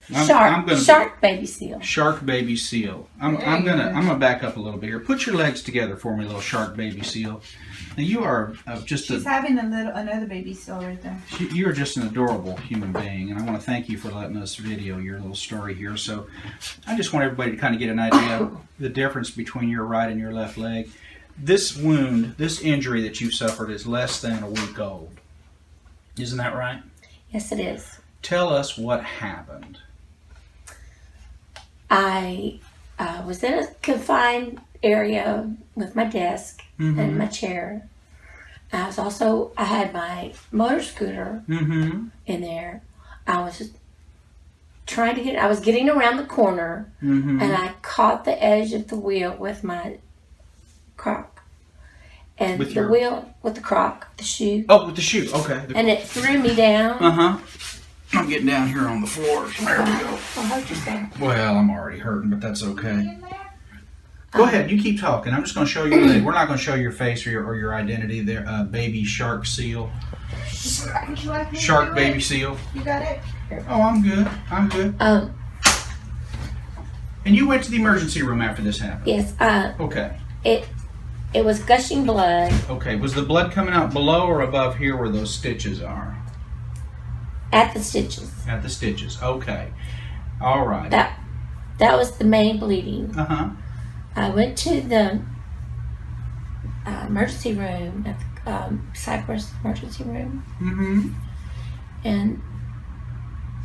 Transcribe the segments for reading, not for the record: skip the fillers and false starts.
Shark baby seal. Shark baby seal. I'm gonna back up a little bit here. Put your legs together for me, little shark baby seal. Now you are She's having another baby seal right there. You are just an adorable human being, and I want to thank you for letting us video your little story here. So I just want everybody to kind of get an idea of the difference between your right and your left leg. This wound, this injury that you suffered is less than a week old. Isn't that right? Yes, it is. Tell us what happened. I was in a confined area with my desk and my chair. I had my motor scooter in there. I was getting around the corner and I caught the edge of the wheel with my croc. And with the croc, the shoe. Oh, with the shoe, okay. And it threw me down. I'm getting down here on the floor. There we go. I'll hurt yourself. Well, I'm already hurting, but that's okay. Go ahead, you keep talking. I'm just going to show your leg. We're not going to show your face or your identity there. Baby shark seal. Would you like me to Shark do baby it? seal. You got it? Oh, I'm good. I'm good. And you went to the emergency room after this happened? Yes. Okay. It was gushing blood. Okay. Was the blood coming out below or above here where those stitches are? At the stitches. At the stitches. Okay. All right. That was the main bleeding. I went to the emergency room, at the Cypress emergency room. And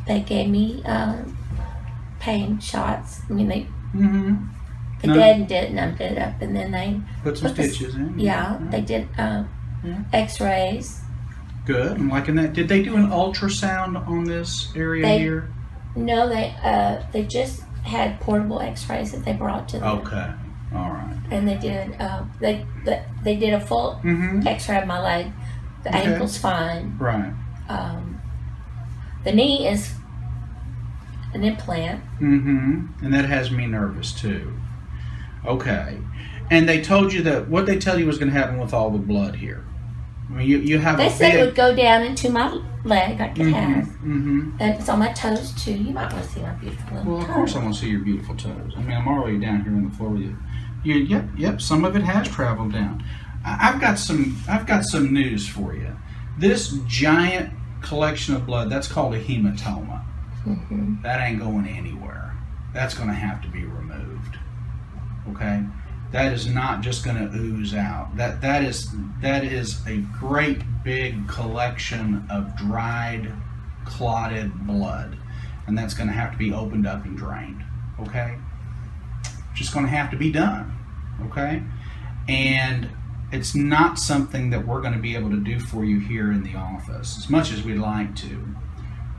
they gave me pain shots. I mean, they numbed it up, and then they put some stitches in. Yeah, they did X-rays. Good. I'm liking that. Did they do an ultrasound on this area here? No, they just had portable X-rays that they brought to them. Okay. All right. And they did they did a full X-ray of my leg. The ankle's fine. Right. The knee is an implant. And that has me nervous too. Okay. And they told you that what they tell you was going to happen with all the blood here. I mean, you have. They said it would go down into my leg like it has, and it's on my toes too. You might want to see my beautiful little toes. Well, of course I want to see your beautiful toes. I mean, I'm already down here on the floor with you. Yep. Some of it has traveled down. I've got some news for you. This giant collection of blood, that's called a hematoma. That ain't going anywhere. That's going to have to be removed. Okay. That is not just going to ooze out. That is a great big collection of dried, clotted blood, and that's going to have to be opened up and drained. Okay, just going to have to be done. Okay, and it's not something that we're going to be able to do for you here in the office, as much as we'd like to.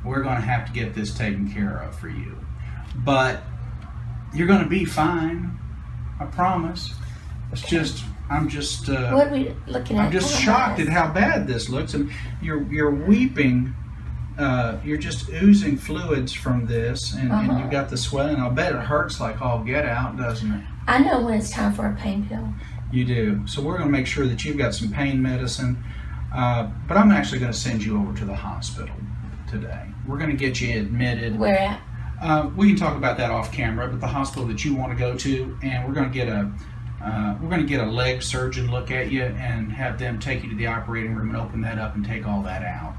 We're going to have to get this taken care of for you, but you're going to be fine. I promise. It's just, I'm just. What are we looking at? I'm just shocked at how bad this looks, and you're weeping. You're just oozing fluids from this, and you got the swelling. I'll bet it hurts like all get out, doesn't it? I know when it's time for a pain pill. You do. So we're going to make sure that you've got some pain medicine, but I'm actually going to send you over to the hospital today. We're going to get you admitted. Where at? We can talk about that off camera, but the hospital that you want to go to, and we're going to get a leg surgeon look at you and have them take you to the operating room and open that up and take all that out.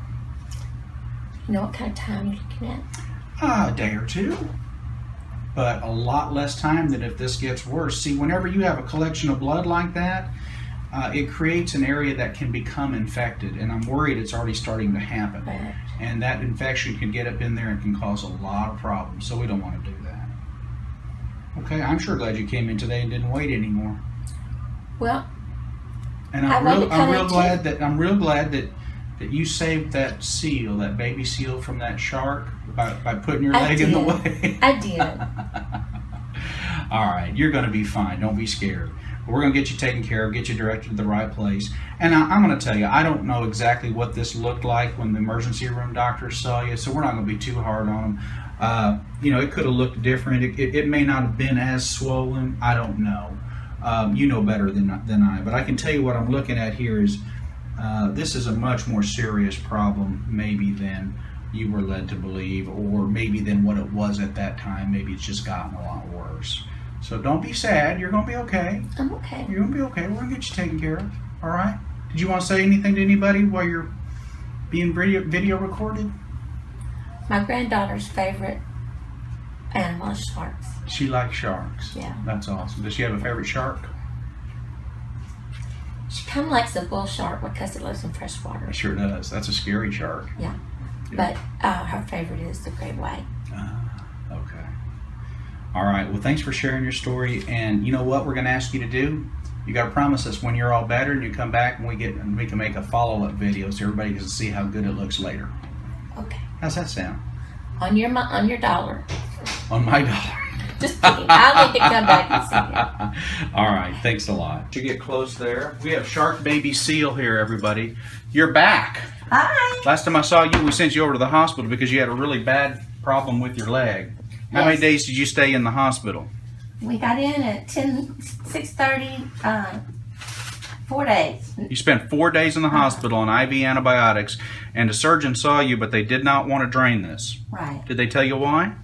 You know what kind of time you're looking at? A day or two, but a lot less time than if this gets worse. See, whenever you have a collection of blood like that, it creates an area that can become infected, and I'm worried it's already starting to happen. Right. And that infection can get up in there and can cause a lot of problems, so we don't want to do that. Okay, I'm sure glad you came in today and didn't wait anymore. Well, and I'm real glad that you saved that seal, that baby seal, from that shark by putting your leg in the way. I did. All right, you're going to be fine. Don't be scared. We're going to get you taken care of, get you directed to the right place. And I'm going to tell you, I don't know exactly what this looked like when the emergency room doctors saw you, so we're not going to be too hard on them. It could have looked different. It may not have been as swollen. I don't know. You know better than I. But I can tell you what I'm looking at here is this is a much more serious problem maybe than you were led to believe, or maybe than what it was at that time. Maybe it's just gotten a lot worse. So don't be sad. You're going to be okay. I'm okay. You're going to be okay. We're going to get you taken care of. All right? Did you want to say anything to anybody while you're being video recorded? My granddaughter's favorite animal is sharks. She likes sharks. Yeah. That's awesome. Does she have a favorite shark? She kind of likes the bull shark because it lives in fresh water. It sure does. That's a scary shark. Yeah. But her favorite is the great white. Okay. All right. Well, thanks for sharing your story. And you know what we're going to ask you to do? You got to promise us when you're all better and you come back and we can make a follow-up video so everybody can see how good it looks later. Okay. How's that sound? On your dollar. On my dollar. Just kidding. I'll need to come back and see it. All right. Thanks a lot. You get close there. We have Shark Baby Seal here, everybody. You're back. Hi. Last time I saw you, we sent you over to the hospital because you had a really bad problem with your leg. How many days did you stay in the hospital? We got in at 6:30, 4 days. You spent 4 days in the hospital on IV antibiotics, and the surgeon saw you, but they did not want to drain this. Right. Did they tell you why?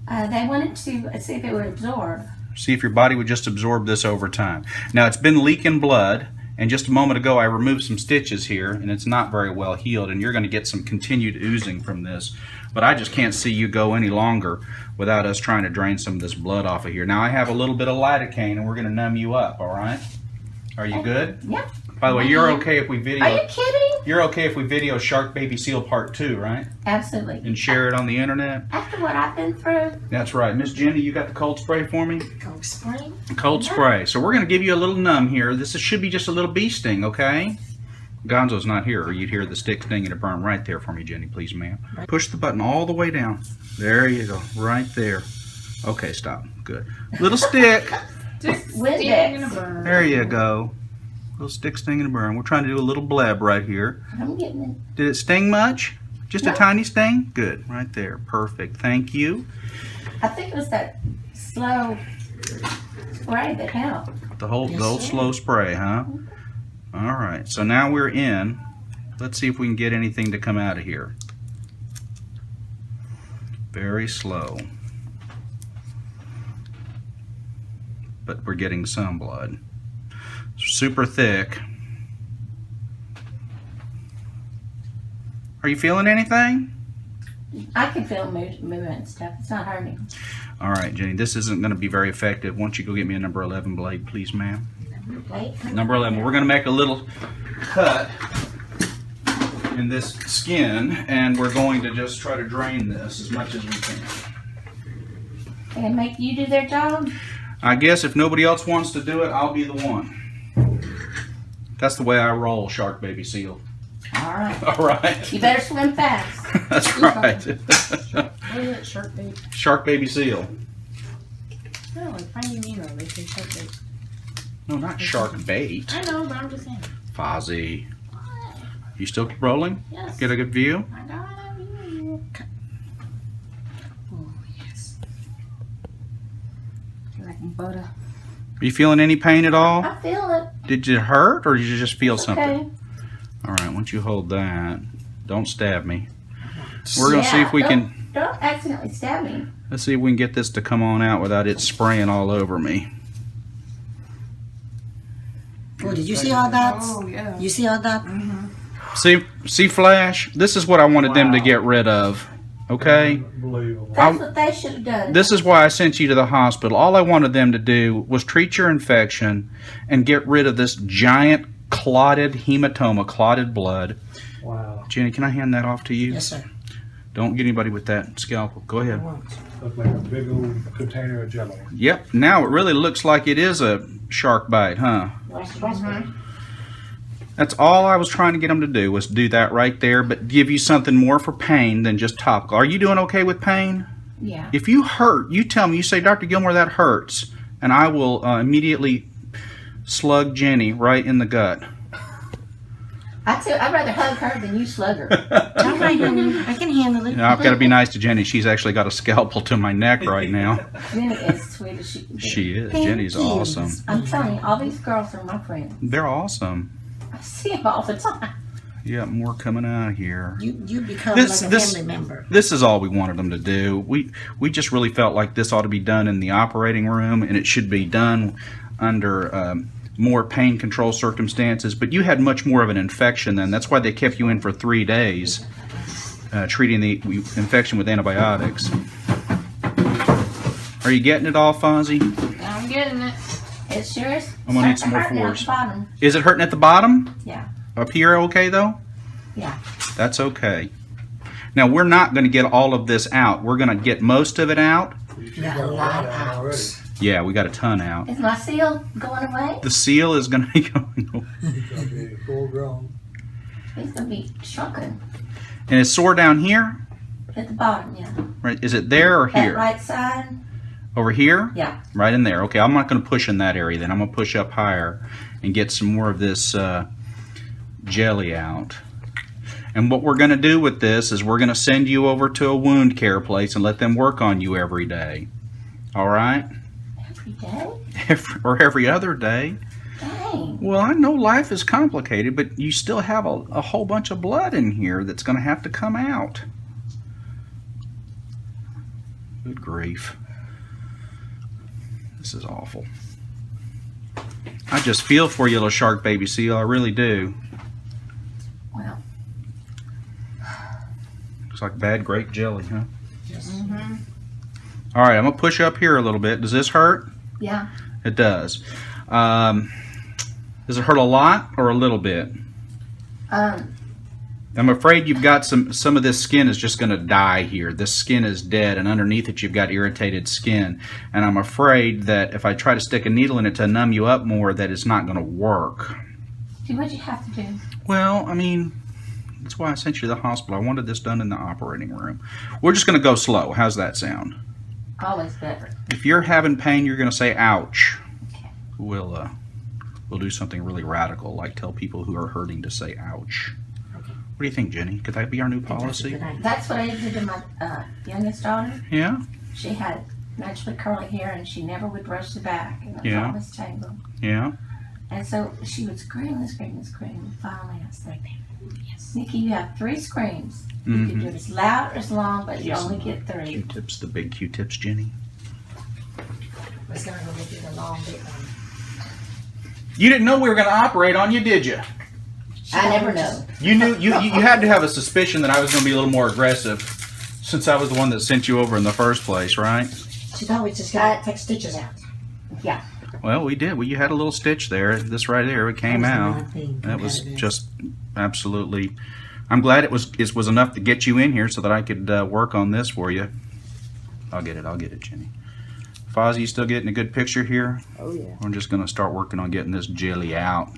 They wanted to see if it would absorb. See if your body would just absorb this over time. Now, it's been leaking blood, and just a moment ago I removed some stitches here, and it's not very well healed, and you're going to get some continued oozing from this. But I just can't see you go any longer without us trying to drain some of this blood off of here. Now, I have a little bit of lidocaine, and we're going to numb you up, all right? Are you good? Yep. By the way, you're okay if we video... Are you kidding? You're okay if we video Shark Baby Seal Part 2, right? Absolutely. And share it on the internet? After what I've been through. That's right. Miss Jenny, you got the cold spray for me? Cold spray? Cold spray. So we're going to give you a little numb here. This should be just a little bee sting, okay? Gonzo's not here, or you'd hear the stick stinging a burn right there for me, Jenny, please, ma'am. Push the button all the way down. There you go. Right there. Okay, stop. Good. Little stick. Just sting and a burn. There you go. Little stick stinging a burn. We're trying to do a little bleb right here. I'm getting it. Did it sting much? Just No. a tiny sting? Good. Right there. Perfect. Thank you. I think it was that slow spray that helped. The old slow spray, huh? All right. So now we're in. Let's see if we can get anything to come out of here. Very slow. But we're getting some blood. Super thick. Are you feeling anything? I can feel movement and stuff. It's not hurting. All right, Jenny, this isn't going to be very effective. Why don't you go get me a number 11 blade, please, ma'am? Number 11. We're going to make a little cut in this skin, and we're going to just try to drain this as much as we can. And make you do their job? I guess if nobody else wants to do it, I'll be the one. That's the way I roll, Shark Baby Seal. All right. All right. You better swim fast. That's right. What is it, shark bait? Shark Baby Seal. No, like Finding Nemo, they say shark bait. No, not shark bait. I know, but I'm just saying. Fozzie. You still rolling? Yes. Get a good view? I got you. Oh, yes. Like butter. Are you feeling any pain at all? I feel it. Did it hurt, or did you just feel something? Okay. All right, once you hold that, don't stab me. We're going to see if we can... Don't accidentally stab me. Let's see if we can get this to come on out without it spraying all over me. Oh, did you see all that? Oh, yeah. You see all that? See, Flash? This is what I wanted them to get rid of. Okay? That's what they should have done. This is why I sent you to the hospital. All I wanted them to do was treat your infection and get rid of this giant clotted hematoma, clotted blood. Wow. Jenny, can I hand that off to you? Yes, sir. Don't get anybody with that scalpel. Go ahead. Looked like a big old container of jello. Yep. Now it really looks like it is a shark bite, huh? That's all I was trying to get them to do, was do that right there, but give you something more for pain than just topical. Are you doing okay with pain? Yeah. If you hurt, you tell me. You say, Dr. Gilmore, that hurts, and I will immediately slug Jenny right in the gut. I'd rather hug her than you slug her. All right, honey. I can handle it. Now, I've got to be nice to Jenny. She's actually got a scalpel to my neck right now. Jenny is sweet as she can be. She is. Thank Jenny's you. awesome. I'm telling you, all these girls are my friends. They're awesome. I see them all the time. Yeah, more coming out here. You become This- like a this- family member. This is all we wanted them to do. We just really felt like this ought to be done in the operating room, and it should be done under more pain control circumstances. But you had much more of an infection then. That's why they kept you in for 3 days, treating the infection with antibiotics. Are you getting it all, Fozzie? I'm getting it. It's yours. I'm gonna need some more Starts to hurt force. at the bottom. Is it hurting at the bottom? Yeah. Up here okay, though? Yeah. That's okay. Now, we're not going to get all of this out. We're going to get most of it out. You got a lot out. Yeah, we got a ton out. Is my seal going away? The seal is going to be going away. It's gonna be full grown. It's going to be shrunken. And it's sore down here? At the bottom, yeah. Right? Is it there or That here? right side? Over here? Yeah. Right in there. Okay, I'm not going to push in that area then. I'm going to push up higher and get some more of this jelly out. And what we're going to do with this is we're going to send you over to a wound care place and let them work on you every day. All right? Every day? Or every other day. Dang. Well, I know life is complicated, but you still have a whole bunch of blood in here that's going to have to come out. Good grief. This is awful. I just feel for you, little shark baby seal. I really do. Well, Looks like bad grape jelly, huh? Mm-hmm. All right, I'm going to push up here a little bit. Does this hurt? yeah. It does. Does it hurt a lot or a little bit? I'm afraid you've got some of this skin is just going to die here. This skin is dead, and underneath it you've got irritated skin. And I'm afraid that if I try to stick a needle in it to numb you up more, that it's not going to work. See, what'd you have to do? Well, I mean, that's why I sent you to the hospital. I wanted this done in the operating room. We're just going to go slow. How's that sound? Always better. If you're having pain, you're going to say, ouch. Okay. We'll do something really radical, like tell people who are hurting to say, ouch. What do you think, Jenny? Could that be our new policy? That's what I did to my youngest daughter. Yeah? She had naturally curly hair, and she never would brush the back, and it was Yeah. always tangled. Yeah? And so she would scream and scream and scream. And finally, I said, Nikki, you have 3 screams. You can do it as loud or as long, but you only get 3. Q-tips, the big Q-tips, Jenny. It's gonna go do the long big one. You didn't know we were going to operate on you, did you? I never know. You knew you had to have a suspicion that I was going to be a little more aggressive, since I was the one that sent you over in the first place, right? She thought we just got to take stitches out. Yeah. Well, we did. Well, you had a little stitch there. This right there, it came out. That was just absolutely. I'm glad it was enough to get you in here so that I could work on this for you. I'll get it, Jenny. Fozzie, you still getting a good picture here? Oh yeah. I'm just going to start working on getting this jelly out.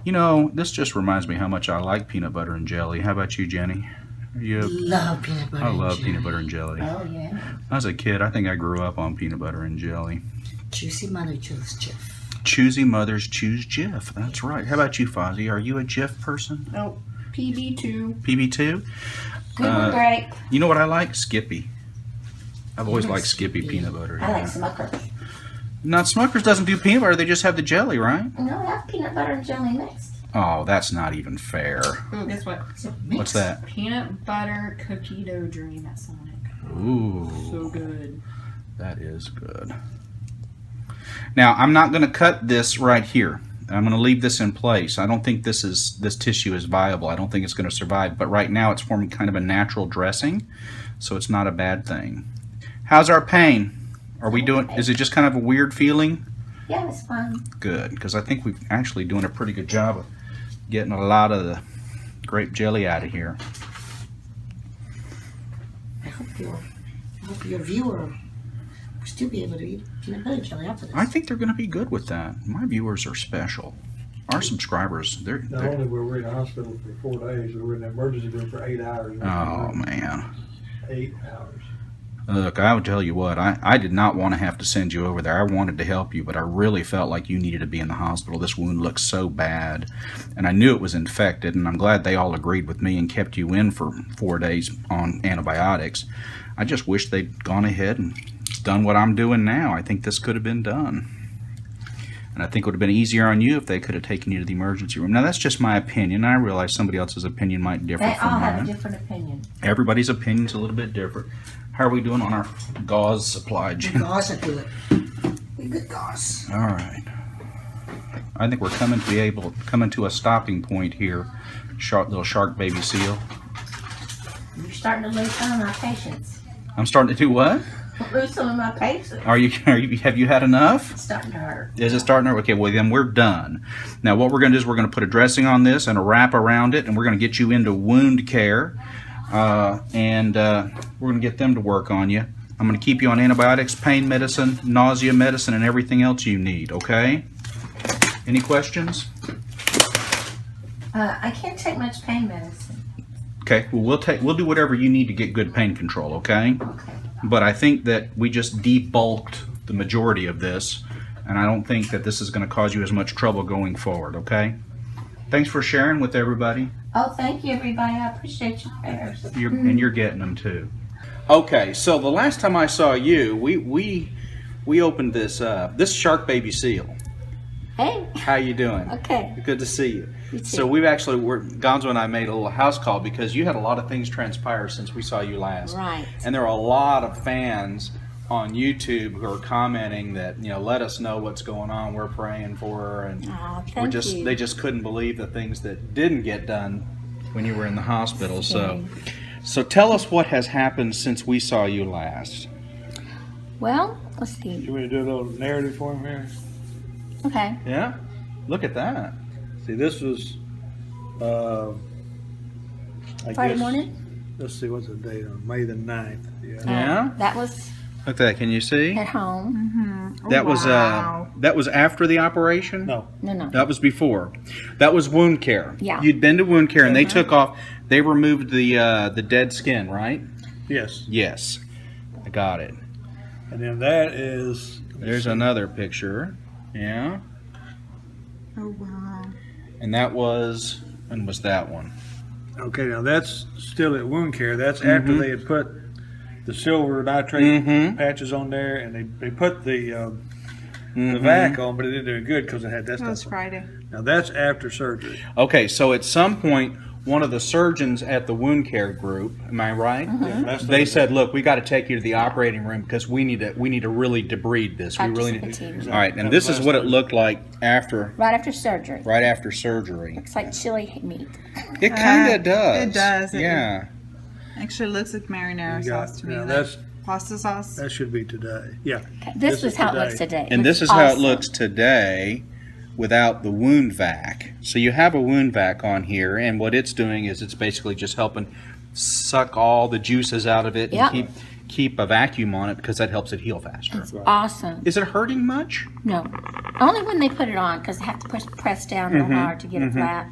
You know, this just reminds me how much I like peanut butter and jelly. How about you, Jenny? Love peanut butter. I and love jelly. peanut butter and jelly. Oh, yeah. As a kid, I think I grew up on peanut butter and jelly. Juicy mother choose Jif. Choosy mothers choose Jif. That's right. How about you, Fozzie? Are you a Jif person? Nope. PB2. PB2? Good one, great. You know what I like? Skippy. I've always liked Skippy peanut butter. I like yeah. Smucker. Now, Smucker's doesn't do peanut butter. They just have the jelly, right? No, I have peanut butter and jelly mixed. Oh, that's not even fair. Ooh, guess what? What's that? Peanut butter cookie dough dream at Sonic. Ooh. So good. That is good. Now, I'm not going to cut this right here. I'm going to leave this in place. I don't think this tissue is viable. I don't think it's going to survive. But right now, it's forming kind of a natural dressing, so it's not a bad thing. How's our pain? Are we doing? Is it just kind of a weird feeling? Yeah, it's fine. Good, because I think we're actually doing a pretty good job of getting a lot of the grape jelly out of here. I hope your viewer will still be able to eat peanut butter jelly after this. I think they're going to be good with that. My viewers are special. Our subscribers, they're Not only were we in the hospital for 4 days, we were in the emergency room for 8 hours. oh man. 8 hours. Look, I would tell you what, I did not want to have to send you over there. I wanted to help you, but I really felt like you needed to be in the hospital. This wound looked so bad, and I knew it was infected, and I'm glad they all agreed with me and kept you in for 4 days on antibiotics. I just wish they'd gone ahead and done what I'm doing now. I think this could have been done. And I think it would have been easier on you if they could have taken you to the emergency room. Now, that's just my opinion. I realize somebody else's opinion might differ They from all have a mine. different opinion. Everybody's opinion's a little bit different. How are we doing on our gauze supply, Jim? Gauze are good. We good gauze. All right. I think we're coming to a stopping point here. Little shark baby seal. You're starting to lose some of my patience. I'm starting to do what? Lose some of my patience. Have you had enough? It's starting to hurt. Is it starting to? Okay, well then we're done. Now what we're going to do is we're going to put a dressing on this and a wrap around it, and we're going to get you into wound care, and we're going to get them to work on you. I'm going to keep you on antibiotics, pain medicine, nausea medicine, and everything else you need. Okay? Any questions? I can't take much pain medicine. Okay. Well, we'll do whatever you need to get good pain control. Okay. Okay. But I think that we just debulked the majority of this, and I don't think that this is going to cause you as much trouble going forward, okay? Thanks for sharing with everybody. Oh, thank you, everybody. I appreciate your prayers. And you're getting them, too. Okay, so the last time I saw you, we opened this shark baby seal. Hey. How you doing? Okay. Good to see you. You too. So Gonzo and I made a little house call because you had a lot of things transpire since we saw you last. Right. And there are a lot of fans on YouTube who are commenting that, let us know what's going on. We're praying for her, and thank you. they just couldn't believe the things that didn't get done when you were in the hospital. So tell us what has happened since we saw you last. Well, let's see. You want me to do a little narrative for him here? Okay. Yeah? Look at that. See, this was, Friday morning? Let's see, what's the date on? May the 9th. Yeah. Yeah? That was Look at that. Can you see? at home. That was after the operation? No. No. That was before. That was wound care. Yeah. You'd been to wound care, and they they removed the dead skin, right? Yes. Yes. I got it. And then that is. There's another picture. Yeah. Oh, wow. And that was, when was that one? Okay, now that's still at wound care. That's after they had put the silver nitrate patches on there, and they put the vac on, but it didn't do good because it had that That was stuff. Friday. Now that's after surgery. Okay, so at some point, one of the surgeons at the wound care group, am I right? Yeah, They said, "Look, we got to take you to the operating room because we need to really debride this. We really need." Exactly. All right, and this is what it looked like Right after surgery. right after surgery. Looks like chili meat. It kind of does. It does. Yeah. Actually looks like marinara You got- sauce to me. now Like that's pasta sauce. that should be today. Yeah. This This was is how it today. looks today. And this is how it looks today without the wound vac. So you have a wound vac on here, and what it's doing is it's basically just helping suck all the juices out of it and Yep. keep a vacuum on it because that helps it heal faster. It's awesome. Is it hurting much? No. Only when they put it on because they have to press down real hard to get it flat.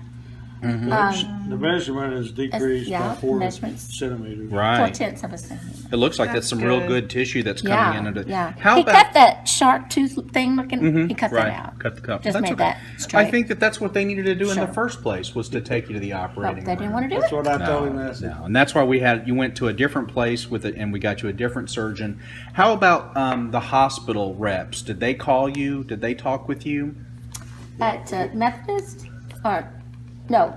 The measurement is decreased yeah, by 4 measurements. centimeters. 4/10 of a centimeter. It looks like that's That's some real good. good tissue that's coming in. Yeah, Under. yeah. How He about cut that shark tooth thing looking. He cut right? that out. Cut the cup. Just That's made okay. that straight. I think that's what they needed to do in the Sure. first place was to take you to the But operating they didn't room. want to do That's it. what I told him. I said, No, and that's why you went to a different place with it, and we got you a different surgeon. How about the hospital reps? Did they call you? Did they talk with you? At Methodist or no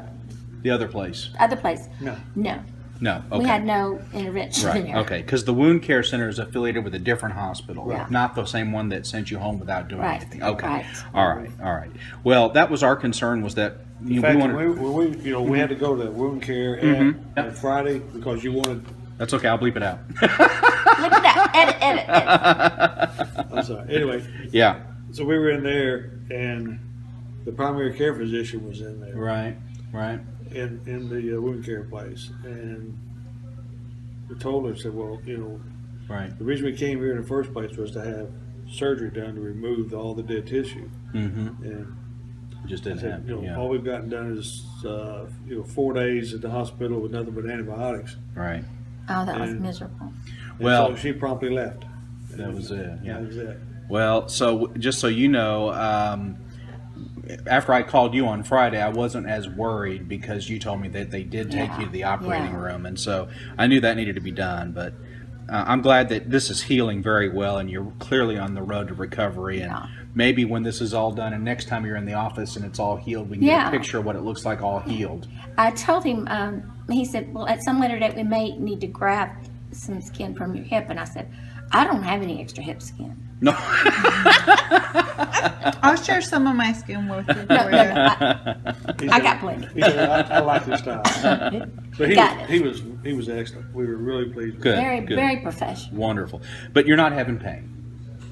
The other place? other place? No. No. No. Okay. We had no intervention Right. there. Okay. Because the wound care center is affiliated with a different hospital, Yeah. not the same one that sent you home without doing Right. anything. Okay. Right. All right. All right. Well, that was our concern. Was that in we fact, wanted. we had to go to wound care on Friday because you wanted. That's okay. I'll bleep it out. Look at that. Edit. I'm sorry. Anyway, Yeah. so we were in there, and the primary care physician was in there Right. Right. in the wound care place, and we told her, said, well, Right. the reason we came here in the first place was to have surgery done to remove all the dead tissue, Mm-hmm. and Just I didn't said, happen. Yeah. all we've gotten done is 4 days at the hospital with nothing but antibiotics. Right. Oh, that was And- miserable. And Well- so she promptly left. That was it. Yeah. That was it. Well, so just so you know, after I called you on Friday, I wasn't as worried because you told me that they did take Yeah, you to the operating yeah. room, and so I knew that needed to be done. But I'm glad that this is healing very well, and you're clearly on the road to recovery. And Yeah. maybe when this is all done and next time you're in the office and it's all healed, we can get a picture of what it looks like all healed. I told him, he said, well, at some later date we may need to graft some skin from your hip. And I said, I don't have any extra hip skin. No. I'll share some of my skin with you. No, I got plenty. He said, I like this style. But he was excellent. We were really pleased. Good. Very professional. Wonderful. But you're not having pain?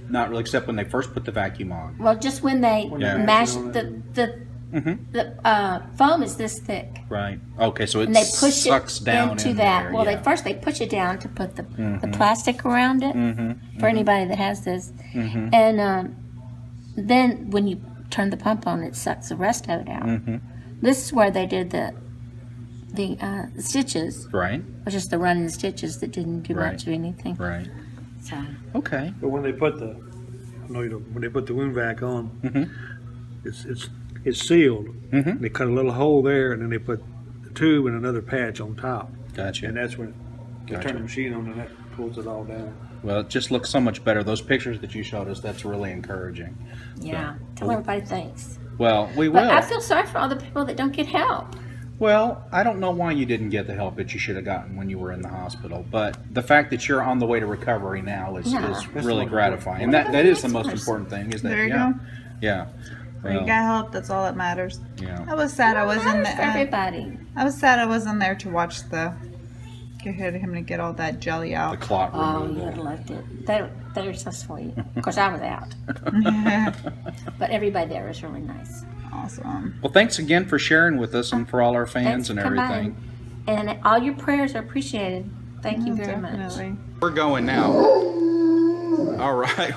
Not really, except when they first put the vacuum on. Well, just when they mash the foam is this thick. Right. Okay, so it and they push sucks it down into in that. there. Well, they push it down to put the plastic around it for anybody that has this. And then when you turn the pump on, it sucks the rest of it out. This is where they did the stitches. Right. Which is the running stitches that didn't do much of anything. Right. So. Okay. But when they put when they put the wound vac on, it's sealed. They cut a little hole there, and then they put the tube and another patch on top. Gotcha. And that's when they turn the machine on, and that pulls it all down. Well, it just looks so much better. Those pictures that you showed us, that's really encouraging. Yeah. So, Tell everybody thanks. Well, we will. But I feel sorry for all the people that don't get help. Well, I don't know why you didn't get the help that you should have gotten when you were in the hospital, but the fact that you're on the way to recovery now is really gratifying. And that is the most important thing. Is that There you go. Yeah. Well, you got help. That's all that matters. Yeah. I was sad I wasn't For everybody. I was sad I wasn't there to watch get him to get all that jelly out. The clot Oh, removal. you would have loved it. They're so sweet. Of course, I was out. But everybody there was really nice. Awesome. Well, thanks again for sharing with us and for all our fans Thanks and for everything. coming. And all your prayers are appreciated. Thank you very much. Definitely. We're going now. All right.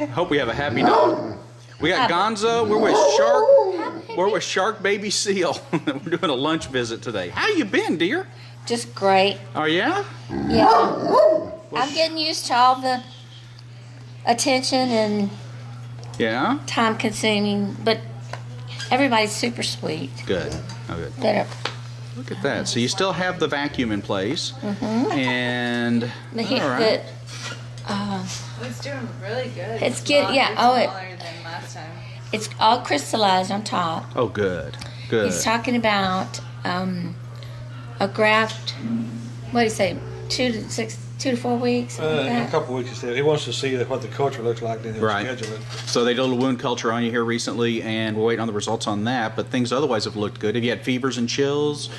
Hope we have a happy dog. We got Gonzo. We're with Shark Baby Seal. We're doing a lunch visit today. How you been, dear? Just great. Oh, yeah? Yeah. I'm getting used to all the attention and time consuming, but everybody's super sweet. Good. Oh, good. Better. Look at that. So you still have the vacuum in place. And, all right. It's doing really good. It's good. Yeah. Smaller than last time. It's all crystallized on top. Oh, good. Good. He's talking about a graft. What do you say? 2 to 4 weeks. In a couple of weeks, he said he wants to see what the culture looks like, then he'll schedule it. So they did a wound culture on you here recently, and we're waiting on the results on that. But things otherwise have looked good. Have you had fevers and chills?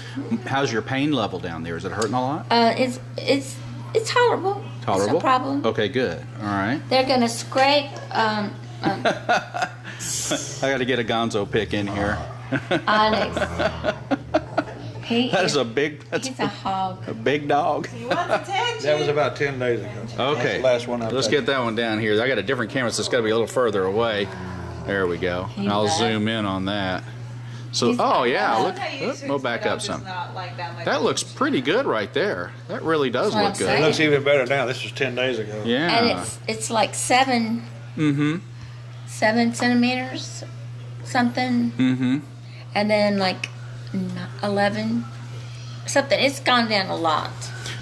How's your pain level down there? Is it hurting a lot? It's tolerable. Tolerable. It's no problem. Okay, good. All right. They're gonna scrape. I got to get a Gonzo pick in here. Onyx. That is a big. He's a hog. A big dog. He wants attention. That was about 10 days ago. Okay. That's the last one I've Let's taken. get that one down here. I got a different camera, so it's got to be a little further away. There we go. He I'll does. zoom in on that. So, He's- yeah, look. How you We'll back up some. not like that, That looks pretty good right there. That really does That's what look I'm good. It saying. looks even better now. This was 10 days ago. Yeah. And it's like 7 centimeters, something, and then like 11, something. It's gone down a lot.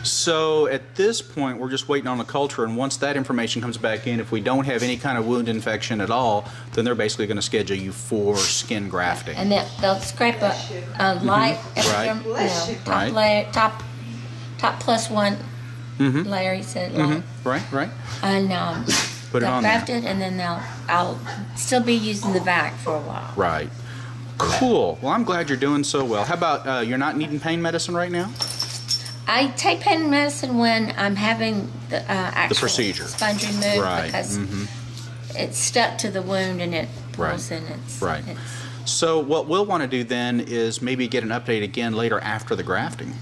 So at this point, we're just waiting on the culture, and once that information comes back in, if we don't have any kind of wound infection at all, then they're basically going to schedule you for skin grafting. And they'll scrape a light, Right. top Right. layer, top plus one layer. He said, light. Right. And Put it they'll on graft there. it, and then I'll still be using the vac for a while. Right. Cool. Well, I'm glad you're doing so well. How about you're not needing pain medicine right now? I take pain medicine when I'm having the actual procedure. sponge removed Right. because it's stuck to the wound and it pulls and it's Right. So what we'll want to do then is maybe get an update again later after the grafting.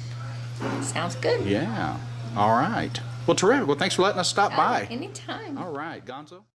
Sounds good. Yeah. All right. Well, terrific. Well, thanks for letting us stop by. Anytime. All right, Gonzo.